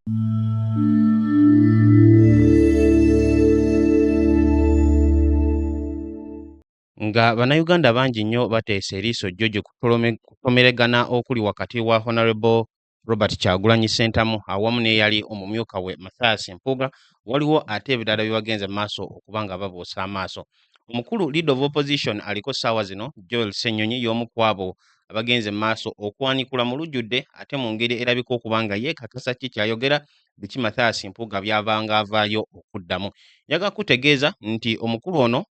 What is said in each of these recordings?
Nga bannayuganda bangi nnyo bateesa eriiso George kutomeregana okuli wakati wa Honorable Robert Kyagulanyi Ssentamu awamu n'eyali omumyuka we Mathias Mpuuga, waliwo ate ebirala byebagenze mu maaso okuba nga babuusa amaaso. Omukulu Leader of Opposition aliko ssaawa zino Joel Ssenyonyi y'omu ku abo abagenze mu maaso okwanikula mu lujjudde ate mu ngeri erabika okuba nga yeekakasa ki kyayogera biki Mathias Mpuuga by'abanga avaayo okuddamu. Njagala kutegeeza nti omukulu ono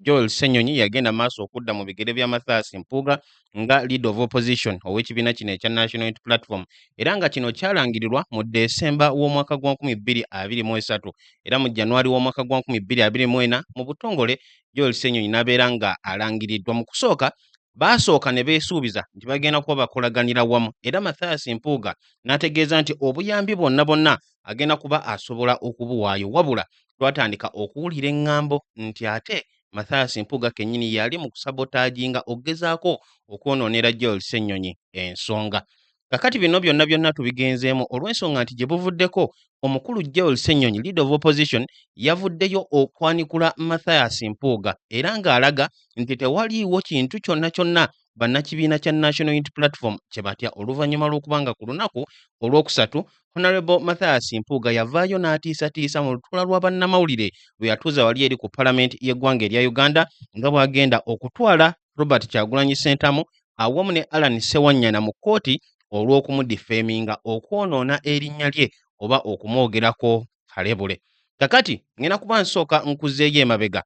Joel Ssenyonyi yagenda maaso okudda mu bigere bya Mathias Mpuuga nga Leader of Opposition ow'ekibiina kino ekya National Unity Platform, era nga kino kyalangirirwa mu Desemba w'omwaka gwa 2023 era mu January w'omwaka gwa 2024 mu butongole Joel Ssenyonyi n'abeera nga alangiriddwa. Mu kusooka baasooka ne beesuubiza nti bagenda kuba bakolaganira wamu, era Mathias Mpuuga n'ategeeza nti obuyambi bonna agenda kuba asobola okubuwaayo, wabula twatandika okuwulira eŋŋambo nti ate Mathias Mpuuga kennyini yali mu kusabotaaginga okugezaako okwonoonera Joel Ssenyonyi ensonga. Kakati bino byonna tubigenzeemu olw'ensonga nti gye buvuddeko omukulu Joel Ssenyonyi Leader of Opposition yavuddeyo okwanikula Mathias Mpuuga era ng'alaga nti tewaliiwo kintu kyonna bannakibiina kya National Unity Platform kye batya oluvannyuma lw'okuba nga ku lunaku olwokusatu Honorable Mathias Mpuuga yavaayo n'atiisatiisa mu lutuula lwa bannamawulire bwe yatuuza wali eri ku Paalamenti y'eggwanga erya Uganda nga bw'agenda okutwala Robert Kyagulanyi Ssentamu awamu ne Allan Ssewanyana mu kkooti olw'okumudifeeminga okwonoona erinnya lye oba okumwogerako kalebule. Kakati ngenda kuba nsooka nkuzzeeyo emabega.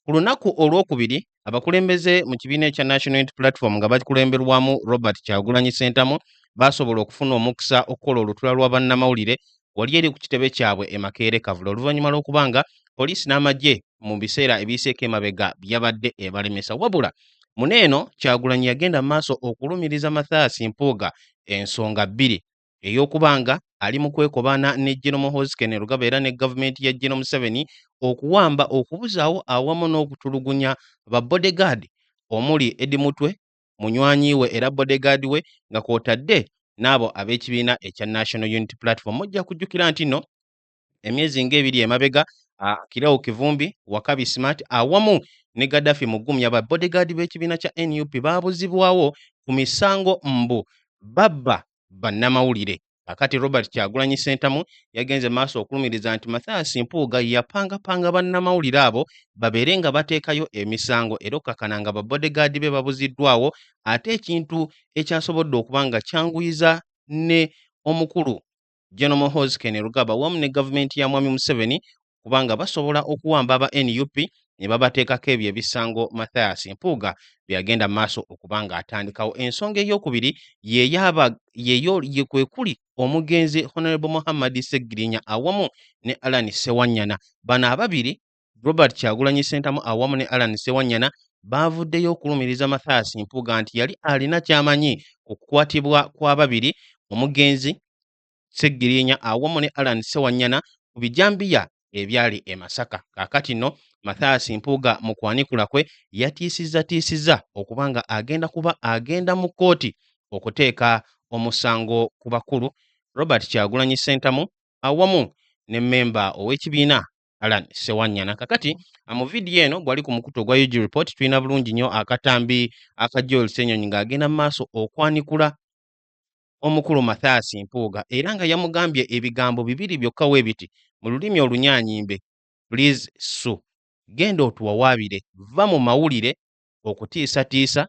Ku lunaku olwokubiri abakulembeze mu kibiina ekya National Unity Platform nga bakulemberwamu Robert Kyagulanyi Ssentamu baasobola okufuna omukisa okukola olutuula lwa bannamawulire wali eri ku kitebe kyabwe e Makerere Kavule oluvannyuma lw'okuba nga poliisi n'amagye mu biseera ebiyiseeko emabega byabadde ebalemesa, wabula muneeno Kyagulanyi yagenda mu maaso okulumiriza Mathias Mpuuga ensonga bbiri ey'okuba nga ali mu kwekobaana ne General Muhoozi Kainerugaba era ne gavumenti ya General Museveni okuwamba okubuzaawo awamu n'okutulugunya ba bodyguard omuli Eddie Mutwe munywanyi we era bodyguard we nga kw'otadde n'abo ab'ekibiina ekya National Unity Platform. Mujja kujjukira nti nno emyezi ng'ebiri emabega Kiraawo Kivumbi, Wakabi Smart awamu ne Gaddafi Mugumya ba bodyguard b'ekibiina kya NUP baabuzibwawo ku misango mbu babba bannamawulire. Kakati Robert Kyagulanyi Ssentamu yagenze maaso okulumiriza nti Mathias Mpuuga yapangapanga bannamawulire abo babeere nga bateekayo emisango era okkakkana nga ba bodyguard be babuziddwawo, ate ekintu ekyasobodde okuba nga kyanguyiza ne omukulu General Muhoozi Kainerugaba wamu ne gavumenti ya Mwami Museveni kubanga basobola okuwamba aba NUP ne babateekako ebyo ebisango Mathias Mpuuga byagenda maaso okuba nga atandikawo. Ensonga ey'okubiri ye kwe kuli omugenzi Honorable Muhammad Sseggirinya awamu ne Allan Ssewanyana. Bano ababiri Robert Kyagulanyi Ssentamu awamu ne Allan Ssewanyana baavuddeyo okulumiriza Mathias Mpuuga nti yali alina ky'amanyi ku kukwatibwa kw'ababiri omugenzi Sseggirinya awamu ne Allan Ssewanyana ku bijambiya ebyali e Masaka. Kaakati nno Mathias Mpuuga mu kwanikula kwe yatiisizza okuba nga agenda mu kkooti okuteeka omusango ku bakulu Robert Kyagulanyi Ssentamu awamu ne mmemba ow'ekibiina Allan Ssewanyana. Kakati mu vidiyo eno bw'ali ku mukutu ogwa UG Report tulina bulungi nnyo akatambi aka Joel Ssenyonyi ng'agenda mu maaso okwanikula omukulu Mathias Mpuuga era nga yamugambye ebigambo bibiri byokka we biti mu lulimi olunyaanyimbe, please Sue, genda otuwawaabire, va mu mawulire okutiisatiisa,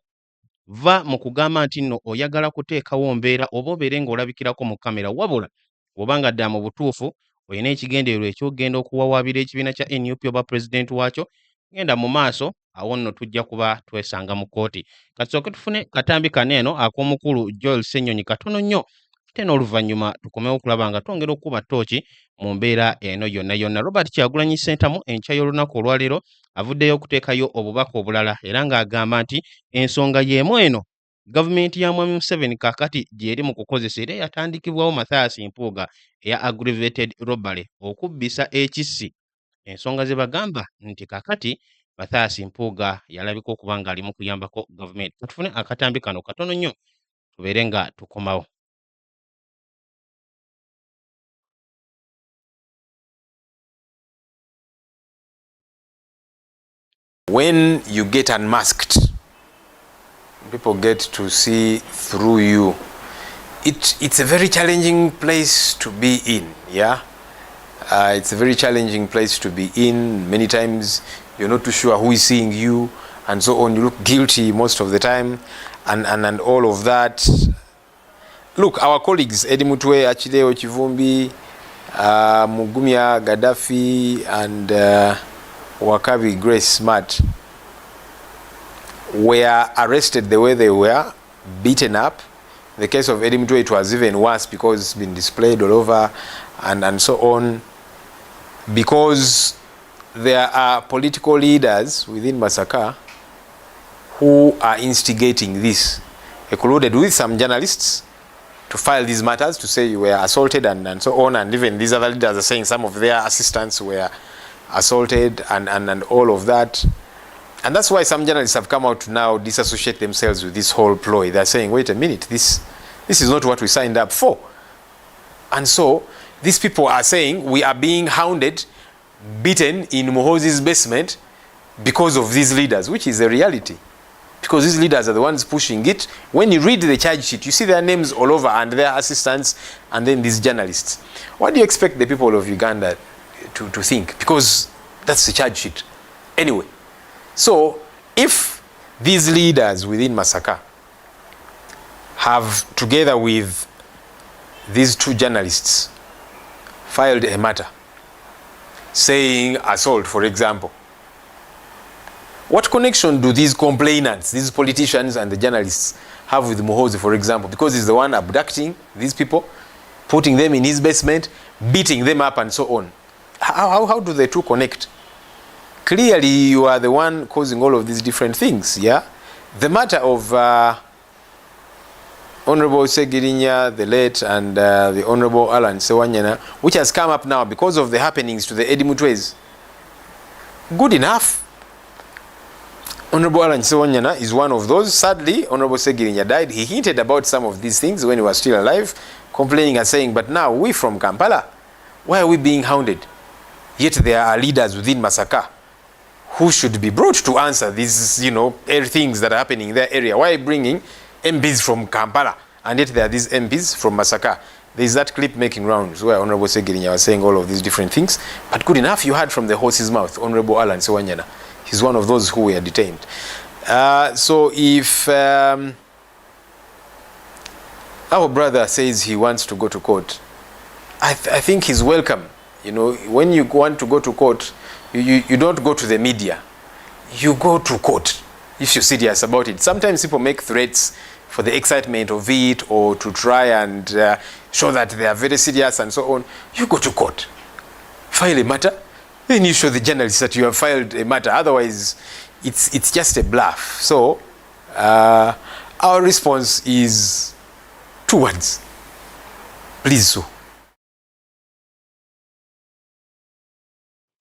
va mu kugamba nti nno oyagala kuteekawo mbeera oba obeere ng'olabikirako mu kamera, wabula bw'obanga ddala mu butuufu olina ekigendererwa eky'ogenda okuwawaabira ekibiina kya NUP oba pulezidenti waakyo, genda mu maaso awo nno tujja kuba twesanga mu kkooti. Kasooke tufune katambi kaneeno ak'omukulu Joel Ssenyonyi katono nnyo ate n'oluvannyuma tukomewo okulaba nga twongera okukuba ttooki mu mbeera eno yonna. Robert Kyagulanyi Ssentamu enkya y'olunaku olwaleero avuddeyo okuteekayo obubaka obulala era ng'agamba nti ensonga y'emu eno gavumenti ya Mwami Museveni kaakati gy'eri mu kukozesa era yatandikibwawo Mathias Mpuuga eya aggravated robbery okubbisa ekissi. Ensonga ze bagamba nti kaakati Mathias Mpuuga yalabika okuba ng'ali mu kuyambako gavumenti. Tufune akatambi kano katono nnyo tubeere nga tukomawo. When you get unmasked, people get to see through you. It's a very challenging place to be in, yeah? It's a very challenging place to be in. Many times you're not too sure who is seeing you and so on. You look guilty most of the time and all of that. Look, our colleagues, Eddie Mutwe, Achileo Chivumbi, Mugumya Gaddafi and Wakabi Grace Smart were arrested the way they were, beaten up. In the case of Eddie Mutwe, it was even worse because it's been displayed all over and so on. Because there are political leaders within Masaka who are instigating this, included with some journalists, to file these matters to say you were assaulted and so on. And even these other leaders are saying some of their assistants were assaulted and all of that. And that's why some journalists have come out to now disassociate themselves with this whole ploy. They're saying, wait a minute, this is not what we signed up for. And so these people are saying we are being hounded, beaten in Muhoozi's basement because of these leaders, which is a reality. Because these leaders are the ones pushing it. When you read the charge sheet, you see their names all over and their assistants and then these journalists. What do you expect the people of Uganda to think? Because that's the charge sheet. Anyway, so if these leaders within Masaka have, together with these two journalists, filed a matter saying assault, for example, what connection do these complainants, these politicians and the journalists have with Muhoozi, for example? Because he's the one abducting these people, putting them in his basement, beating them up and so on. How do the two connect? Clearly you are the one causing all of these different things, yeah? The matter of Honorable Segirinya, the late, and the Honorable Alan Sewanyana, which has come up now because of the happenings to the Eddie Mutwes. Good enough. Honorable Alan Sewanyana is one of those. Sadly, Honorable Segirinya died. He hinted about some of these things when he was still alive, complaining and saying, but now we from Kampala, why are we being hounded? Yet there are leaders within Masaka who should be brought to answer these, things that are happening in their area. Why bringing MPs from Kampala and yet there are these MPs from Masaka? There's that clip making rounds where Honorable Segirinya was saying all of these different things. But good enough, you heard from the horse's mouth, Honorable Alan Sewanyana. He's one of those who were detained. So if our brother says he wants to go to court, I think he's welcome. When you want to go to court, you don't go to the media. You go to court if you're serious about it. Sometimes people make threats for the excitement of it or to try and show that they are very serious and so on. You go to court, file a matter, then you show the journalists that you have filed a matter. Otherwise, it's just a bluff. So our response is 2 words. Please sue.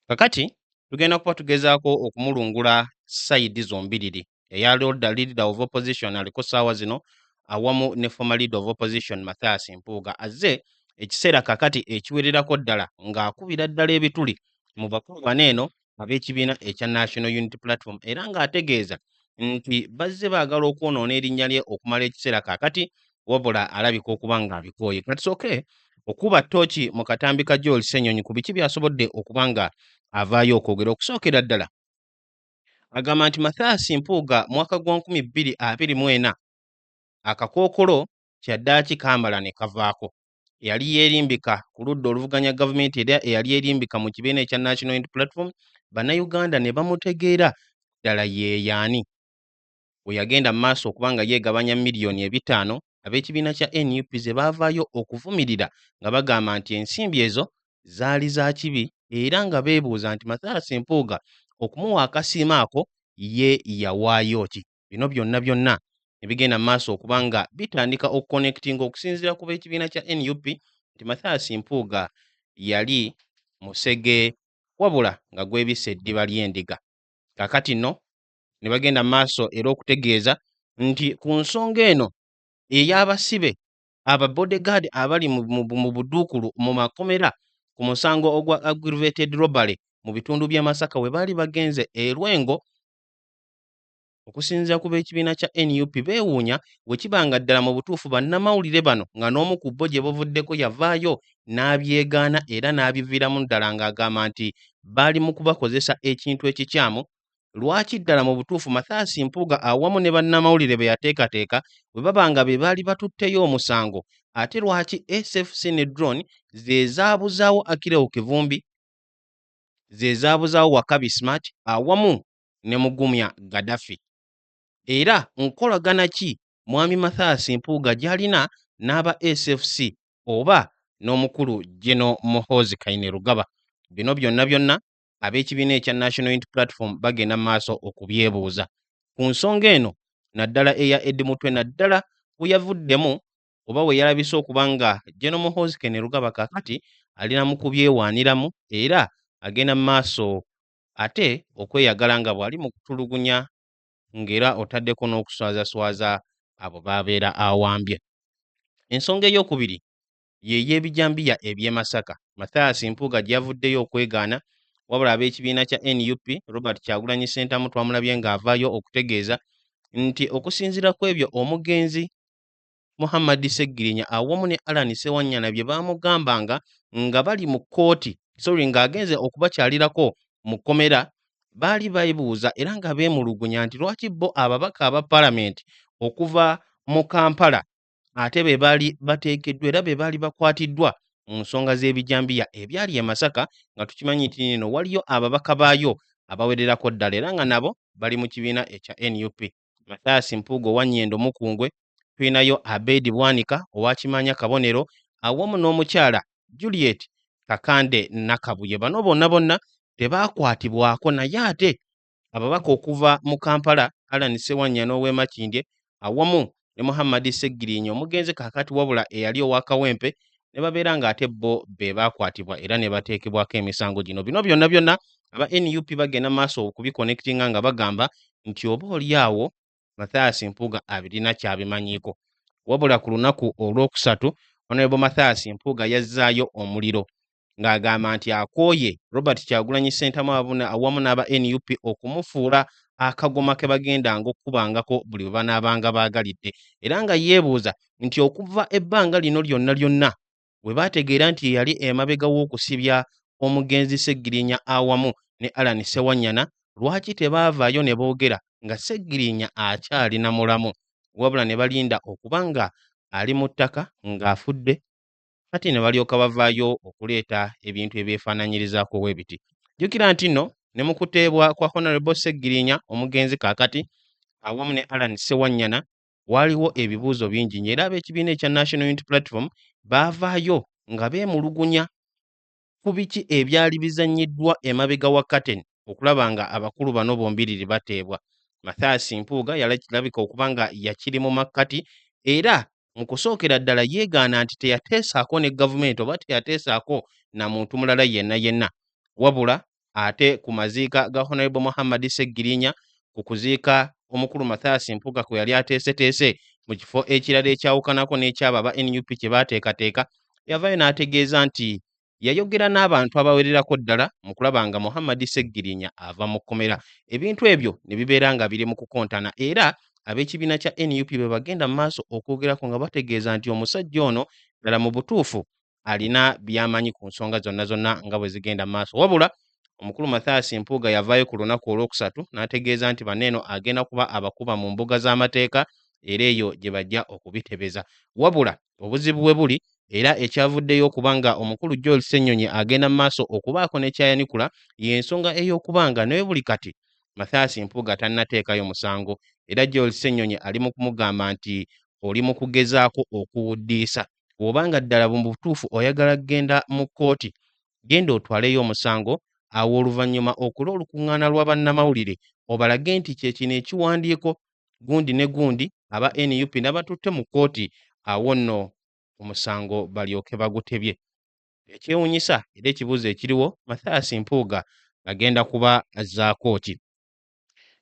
Kakati tugenda kuba tugezaako okumulungula sayidi zombiriri eya leader of opposition aliko ssaawa zino awamu ne former leader of opposition Mathias Mpuuga azze ekiseera kakati ekiwererako ddala ng'akubira ddala ebituli mu bakulu bano eno ab'ekibiina ekya National Unity Platform era ng'ategeeza nti bazze baagala okwonoona erinnya lye okumala ekiseera kakati wabula alabika okuba ng'abikooye. Katusooke okuba ttooki mu katambi ka Joel Ssenyonyi ku biki byasobodde okuba nga avaayo okwogera. Okusookera ddala agamba nti Mathias Mpuuga mwaka gwa 2024 akakookolo kyaddaaki kambala ne kavaako. Yali yeerimbika ku ludda oluvuganya gavumenti era eyali yeerimbika mu kibiina ekya National Unity Platform, bannayuganda ne bamutegeera ddala yeeyaani. We yagenda mu maaso okubanga yeegabanya miliyoni 5 ab'ekibiina kya NUP ze baavaayo okuvumirira nga bagamba nti ensimbi ezo zaali za kibi era nga beebuuza nti Mathias Mpuuga okumuwa akasiima ako ye yawaayo ki. Bino byonna ebigenda mu maaso okubanga bitandika okuconnectinga okusinziira ku b'ekibiina kya NUP nti Mathias Mpuuga yali musege wabula nga gwebisa eddiba ly'endiga. Kakati nno ne bagenda mu maaso era okutegeeza nti ku nsonga eno ey'abasibe aba bodyguard abali mu buduukulu mu makomera ku musango ogwa aggravated robbery mu bitundu bya Masaka we baali bagenze Lwengo okusinziira ku b'ekibiina kya NUP beewuunya bwe kiba nga ddala mu butuufu bannamawulire bano nga n'omu ku bo gye bavuddeko yavaayo n'abyegaana era n'abiviiramu ddala ng'agamba nti baali mu kubakozesa ekintu ekikyamu. Lwaki ddala mu butuufu Mathias Mpuuga awamu ne bannamawulire be yateekateeka bwe baba nga be baali batutteyo omusango, ate lwaki SFC ne drone ze zaabuzaawo Akileo Kivumbi, ze zaabuzaawo Wakabi Smart awamu ne Mugumya Gaddafi? Era nkolagana ki mwami Mathias Mpuuga gy'alina n'aba SFC oba n'omukulu General Muhoozi Kainerugaba? Bino byonna ab'ekibiina ekya National Unity Platform bagenda mu maaso okubyebuuza ku nsonga eno, naddala eya Eddie Mutwe, naddala we yavuddemu oba we yalabise okuba nga General Muhoozi Kainerugaba kaakati alina mu kubyewaaniramu era agenda mu maaso ate okweyagala nga bw'ali mu kutulugunya ng'era otaddeko n'okuswazaswaza abo babeera awambye. Ensonga ey'okubiri ye y'ebijambiya eby'e Masaka. Mathias Mpuuga gy'avuddeyo okwegaana, wabula ab'ekibiina kya NUP Robert Kyagulanyi Ssentamu twamulabye ng'avaayo okutegeeza nti okusinziira ku ebyo omugenzi Muhammad Sseggirinya awamu ne Allan Ssewanyana bye baamugambanga nga bali mu kkooti, ng'agenze okubakyalirako mu kkomera, baali beebuuza era nga beemulugunya nti lwaki bo ababaka aba paalamenti okuva mu Kampala ate be baali bateekeddwa era be baali bakwatiddwa mu nsonga z'ebijambiya ebyali e Masaka, nga tukimanyi nti nino waliyo ababaka baayo abawererako ddala era nga nabo bali mu kibiina ekya NUP. Mathias Mpuuga owa Nnyendo Mukungwe, tulinayo Abedi Bwanika owa Kimanya Kabonero awamu n'omukyala Juliet Kakande Nakabuye. Bano bonna tebaakwatibwako, naye ate ababaka okuva mu Kampala Allan Ssewanyana ow'e Makindye awamu ne Muhammad Sseggirinya omugenzi kaakati wabula eyali owa Kawempe ne babeera ng'ate bo be baakwatibwa era ne bateekebwako emisango gino. Bino byonna aba NUP bagenda maaso okubiconnectinga nga bagamba nti oba oli awo Mathias Mpuuga abirina kyabimanyiiko. Wabula ku lunaku olwokusatu Honorable Mathias Mpuuga yazzaayo omuliro ng'agamba nti akooye Robert Kyagulanyi Ssentamu awamu n'aba NUP okumufuula akagoma ke bagendanga okkubangako buli bwe banaabanga baagalidde, era nga yeebuuza nti okuva ebbanga lino lyonna bwe baategeera nti yali emabega w'okusibya omugenzi Sseggirinya awamu ne Allan Ssewanyana, lwaki tebaavaayo ne boogera nga Sseggirinya akyalina mulamu, wabula ne balinda okuba nga ali mu ttaka ng'afudde, kati ne balyoka bavaayo okuleeta ebintu ebyefaananyirizaako bwe biti. Jjukira nti nno ne mu kuteebwa kwa Honorable Sseggirinya omugenzi kaakati awamu ne Allan Ssewanyana waaliwo ebibuuzo bingi nnyo era ab'ekibiina ekya National Unity Platform baavaayo nga beemulugunya ku biki ebyali bizannyiddwa emabega wa curtain okulaba nga abakulu bano bombiriri bateebwa. Mathias Mpuuga yalabika okuba nga yakiri mu makkati era mu kusookera ddala yeegaana nti teyateesaako ne gavumenti oba teyateesaako na muntu mulala yenna, wabula ate ku maziika ga Honorable Muhammad Sseggirinya, ku kuziika omukulu Mathias Mpuuga kwe yali ateeseteese mu kifo ekirala ekyawukanako n'ekyabo aba NUP kye baateekateeka, yavaayo n'ategeeza nti yayogera n'abantu abawererako ddala mu kulaba nga Muhammad Sseggirinya ava mu kkomera. Ebintu ebyo ne bibeera nga biri mu kukontana era ab'ekibiina kya NUP be bagenda mu maaso okwogerako nga bategeeza nti omusajja ono ddala mu butuufu alina by'amanyi ku nsonga zonna nga bwe zigenda mu maaso. Wabula omukulu Mathias Mpuuga yavaayo ku lunaku olwokusatu n'ategeeza nti banneeno agenda kuba abakuba mu mbuga z'amateeka era eyo gye bajja okubitebeza. Wabula obuzibu bwe buli era ekyavuddeyo okuba nga omukulu Joel Ssenyonyi agenda mu maaso okubaako ne kyayanikula y'ensonga ey'okuba nga naye buli kati Mathias Mpuuga tannateekayo musango era Joel Ssenyonyi ali mu kumugamba nti oli mu kugezaako okuwuddiisa. Bw'obanga ddala mu butuufu oyagala kgenda mu kkooti, genda otwaleyo omusango, awo oluvannyuma okulwa olukuŋŋaana lwa bannamawulire obalage nti kyekino ekiwandiiko gundi ne gundi aba NUP n'abatutte mu kkooti, awo nno omusango balyoke bagutebye. Ekyewuunyisa era ekibuuzo ekiriwo, Mathias Mpuuga agenda kuba azzaako ki?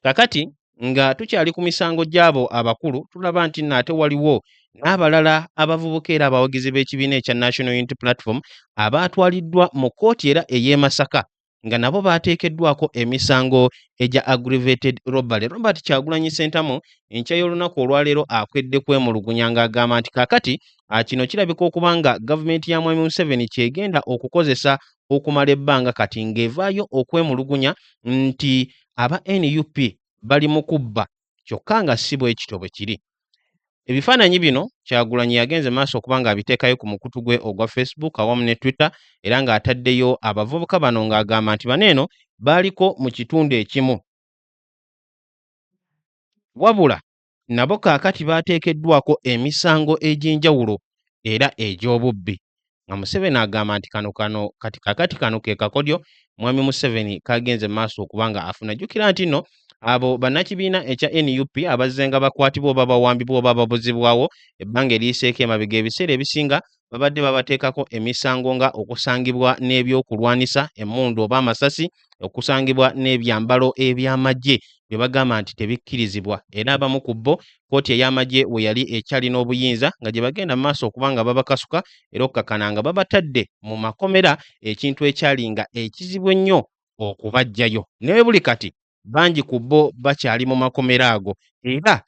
Kakati nga tukyali ku misango gy'abo abakulu, tulaba nti nno ate waliwo n'abalala abavubuka era abawagizi b'ekibiina ekya National Unity Platform abaatwaliddwa mu kkooti era ey'e Masaka nga nabo baateekeddwako emisango egya aggravated robbery. Robert Kyagulanyi Ssentamu enkya y'olunaku olwaleero akwedde kwemulugunya ng'agamba nti kaakati kino kirabika okuba nga gavumenti ya Mwami Museveni kyegenda okukozesa okumala ebbanga kati ng'evaayo okwemulugunya nti aba NUP bali mu kubba kyokka nga si bwe kityo bwe kiri. Ebifaananyi bino Kyagulanyi yagenze maaso okuba ng'abiteekayo ku mukutu gwe ogwa Facebook awamu ne Twitter era ng'ataddeyo abavubuka bano ng'agamba nti bano eno baaliko mu kitundu ekimu wabula nabo kaakati baateekeddwako emisango egy'enjawulo era egy'obubbi. Nga Museveni agamba nti kaakati kano ke kakodyo Mwami Museveni kagenze maaso okuba nga afuna. Jjukira nti nno abo bannakibiina ekya NUP abazze nga bakwatibwa oba bawambibwa oba babuzibwawo ebbanga eriyiseeko emabega ebiseera ebisinga babadde babateekako emisango nga okusangibwa n'ebyokulwanisa emmundu oba amasasi, okusangibwa n'ebyambalo eby'amagye bye bagamba nti tebikkirizibwa era abamu ku bo kkooti ey'amagye we yali ekyalina obuyinza nga gye bagenda mu maaso okuba nga babakasuka era okukakana nga babatadde mu makomera, ekintu ekyali nga ekizibu ennyo okubaggyayo. Naye buli kati bangi ku bo bakyali mu makomera ago era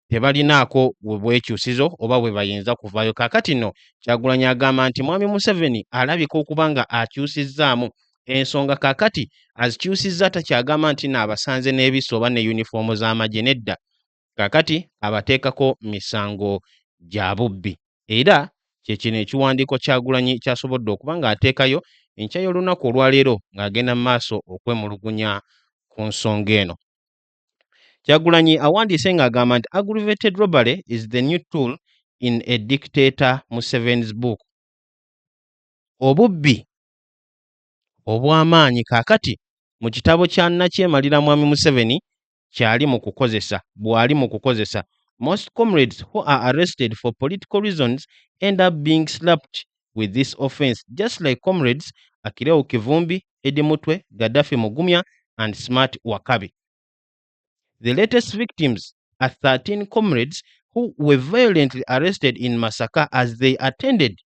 tebalinaako bwekyusizo oba bwe bayinza kuvaayo. Kaakati nno Kyagulanyi agamba nti Mwami Museveni alabika okuba nga akyusizzaamu ensonga kaakati azikyusizza takyagamba nti n'abasanze n'ebiso oba ne yunifoomu z'amagye nedda. Kaakati abateekako misango gya bubbi era kyekino ekiwandiiko Kyagulanyi ky'asobodde okuba ng'ateekayo enkya y'olunaku olwaleero ng'agenda mu maaso okwemulugunya ku nsonga eno. Kyagulanyi awandiise ng'agamba nti aggravated robbery is the new tool in a dictator Museveni's book. Obubbi obw'amaanyi kaakati mu kitabo kya Nnakyemalira Mwami Museveni bw'ali mu kukozesa. Most comrades who are arrested for political reasons end up being slapped with this offense, just like comrades Akileo Kivumbi, Eddie Mutwe, Gaddafi Mugumya, and Smart Wakabi. The latest victims are 13 comrades who were violently arrested in Masaka as they attended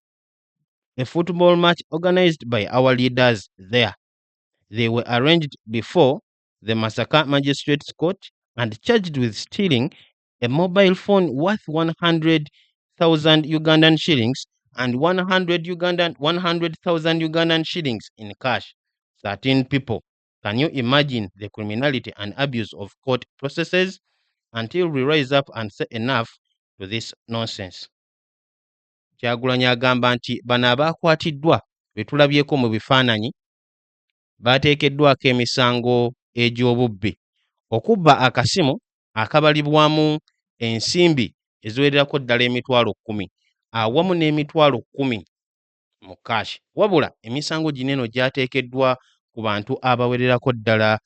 a football match organized by our leaders there. They were arraigned before the Masaka Magistrates Court and charged with stealing a mobile phone worth 100,000 Ugandan shillings and 100,000 Ugandan shillings in cash. 13 people. Can you imagine the criminality and abuse of court processes? Until we rise up and say enough to this nonsense. Kyagulanyi agamba nti bano abaakwatiddwa be tulabyeko mu bifaananyi baateekeddwako emisango egy'obubbi, okubba akasimu akabalibwamu ensimbi eziwererako ddala emitwalo 10 awamu n'emitwalo 10 mu kaashi. Wabula emisango gino eno gyateekeddwa ku bantu abawererako ddala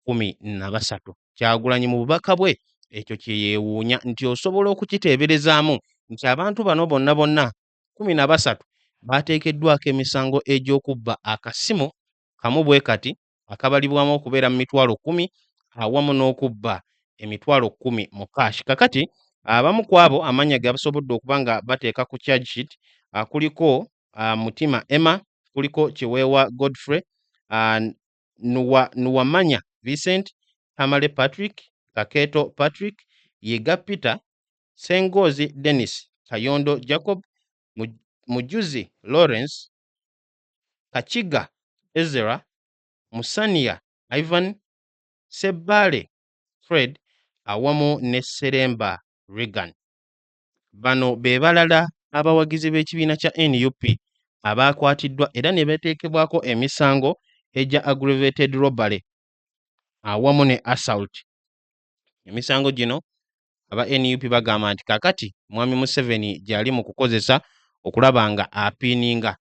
13. Kyagulanyi mu bubaka bwe ekyo kye yeewuunya nti osobola okukiteeberezaamu nti abantu bano bonna 13 baateekeddwako emisango egy'okubba akasimu kamu bwe kati akabalibwamu okubeera mu mitwalo 10 awamu n'okubba emitwalo 10 mu kaashi. Kakati abamu ku abo amannya ge basobodde okuba nga bateeka ku charge sheet kuliko Mutima Emma, kuliko Kiweewa Godfrey, Nuwamanya Vincent, Tamale Patrick, Kaketo Patrick, Yiga Peter, Sengozi Dennis, Kayondo Jacob, Mujuzi Lawrence, Kachiga Ezra, Musania Ivan, Sebale Fred awamu ne Seremba Regan. Bano be balala abawagizi b'ekibiina kya NUP abaakwatiddwa era ne bateekebwako emisango egya aggravated robbery awamu ne assault. Emisango gino aba NUP bagamba nti kaakati Mwami Museveni gy'ali mu kukozesa okulaba nga apiininga,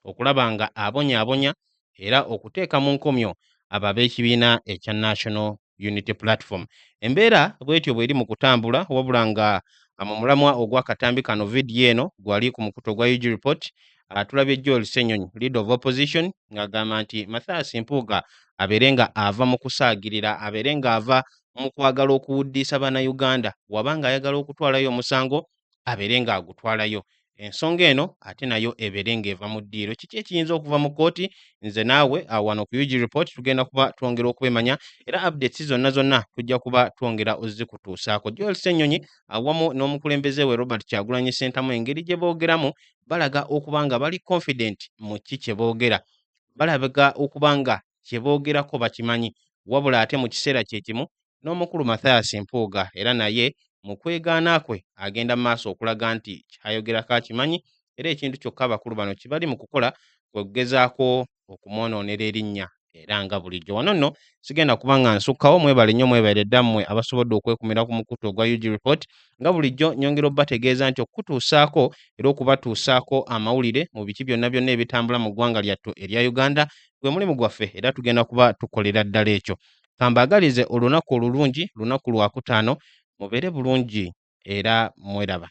okulaba nga abonyaabonya era okuteeka mu nkomyo abo ab'ekibiina ekya National Unity Platform. Embeera bw'etyo bw'eri mu kutambula wabula nga mu mulamwa ogw'akatambi kano vidiyo eno gwali ku mukutu gwa UG Report. Tulabye Joel Ssenyonyi, leader of opposition, ng'agamba nti Mathias Mpuuga abeere nga ava mu kusaagirira, abeere nga ava mu kwagala okuwuddisa Bannayuganda, wabanga ayagala okutwalayo omusango abeere nga agutwalayo. ensonga eno ate nayo ebeere ng'eva mu ddiiro. Kiki ekiyinza okuva mu kkooti? Nze naawe wano ku UG Report tugenda kuba twongera okubimanya, era updates zonna tujja kuba twongera ozikutuusaako. Joel Ssenyonyi awamu n'omukulembeze we Robert Kyagulanyi Ssentamu engeri gye boogeramu balaga okuba nga bali confident mu ki kye boogera, balaga okuba nga kye boogerako bakimanyi, wabula ate mu kiseera kye kimu n'omukulu Mathias Mpuuga era naye mu kwegaana kwe agenda mu maaso okulaga nti kyayogerako akimanyi, era ekintu kyokka abakulu bano kibali mu kukola kwe kugezaako okumwonoonera erinnya era nga bulijjo. Wano nno sigenda kuba nga nsukkawo, mwebale nnyo mwebale ddamwe abasobodde okwekumira ku mukutu ogwa UG Report. Nga bulijjo nyongera obbategeeza nti okukutuusaako era okubatuusaako amawulire mu biki byonna ebitambula mu ggwanga lyattu erya Uganda gwe mulimu gwaffe, era tugenda kuba tukolera ddala ekyo. Kambaagalize olunaku olulungi, lunaku Lwakutaano, mubeere bulungi era mweraba.